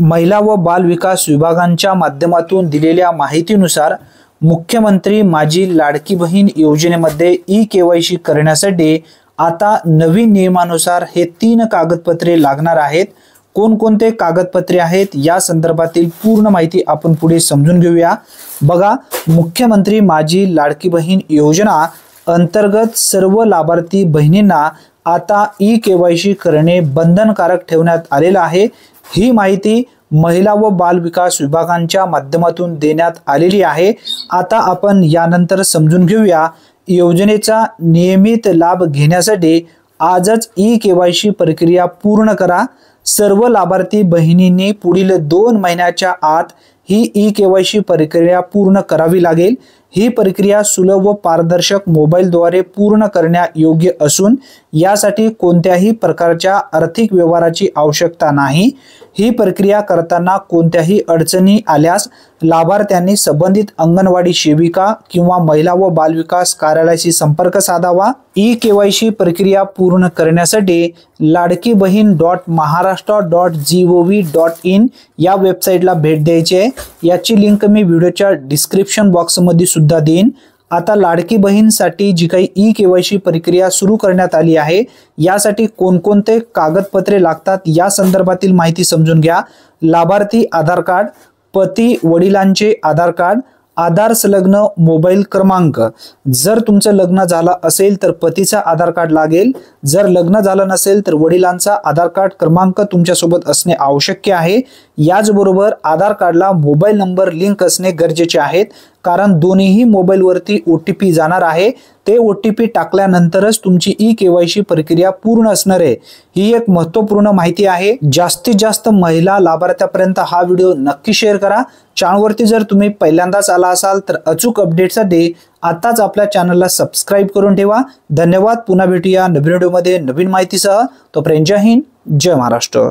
महिला व बाल विकास विभागांच्या माध्यमातून दिलेल्या माहितीनुसार मुख्यमंत्री माझी लाडकी बहीण योजनेमध्ये ई-केवायसी करण्यासाठी आता नवीन नियमानुसार हे 3 कागदपत्रे लागणार आहेत। कोणकोणते कागदपत्रे आहेत या संदर्भातील पूर्ण माहिती आपण पुढे समजून घेऊया। बघा, मुख्यमंत्री माझी लाडकी बहीण योजना अंतर्गत सर्व लाभार्थी बहिणींना आता ई-केवायसी करणे बंधनकारक ठेवण्यात आलेले आहे। ही माहिती महिला व बाल विकास विभागांच्या माध्यमातून देण्यात आलेली आहे। आता आपण यानंतर समजून घेऊया योजनेचा नियमित लाभ घेण्यासाठी आजच ई-केवायसी प्रक्रिया पूर्ण करा। सर्व लाभार्थी बहिणींनी पुढील 2 महिन्याच्या आत ही ई-केवायसी प्रक्रिया पूर्ण करावी लागेल। ही प्रक्रिया सुलभ व पारदर्शक मोबाईलद्वारे पूर्ण करण्यायोग्य असून यासाठी कोणत्याही प्रकारच्या आर्थिक व्यवहाराची आवश्यकता नाही। ही प्रक्रिया करताना कोणत्याही अडचणी आल्यास लाभार्थ्यांनी संबंधित अंगणवाडी सेविका किंवा महिला व बाल विकास कार्यालयाशी संपर्क साधावा। ई-केवायसी प्रक्रिया पूर्ण करण्यासाठी ladkibhin.maharashtra.gov.in या वेबसाईटला भेट द्यायची आहे। याची लिंक मी व्हिडिओच्या डिस्क्रिप्शन बॉक्समध्ये सुद्धा देईन। आता लाडकी बहीणसाठी जी काही ई-केवायसी प्रक्रिया सुरू करण्यात आली आहे यासाठी कोणकोणते कागदपत्रे लागतात या संदर्भातील माहिती समजून घ्या। लाभार्थी आधार कार्ड, पती वडिलांचे आधार कार्ड, आधार संलग्न मोबाईल क्रमांक। जर तुमचं लग्न झालं असेल तर पतीचा आधार कार्ड लागेल, जर लग्न झालं नसेल तर वडिलांचा आधार कार्ड क्रमांक तुमच्या सोबत असणे आवश्यक आहे। याचबरोबर आधार कार्डला मोबाईल नंबर लिंक असणे गरजेचे आहे, कारण दोन्ही मोबाईल वरती OTP जाणार आहे। ते OTP टाकल्यानंतरच तुमची ई-केवायसी प्रक्रिया पूर्ण असणार आहे। ही एक महत्त्वपूर्ण माहिती आहे। जास्तीत जास्त महिला लाभार्थ्यांपर्यंत हा व्हिडिओ नक्की शेअर करा। चॅनलवरती जर तुम्ही पहिल्यांदाच आला असाल तर अचूक अपडेटसाठी आताच आपल्या चॅनलला सबस्क्राइब करून ठेवा। धन्यवाद। पुन्हा भेटूया नवीन व्हिडिओमध्ये नवीन माहितीसह। तोपर्यंत जय हिंद, जय महाराष्ट्र।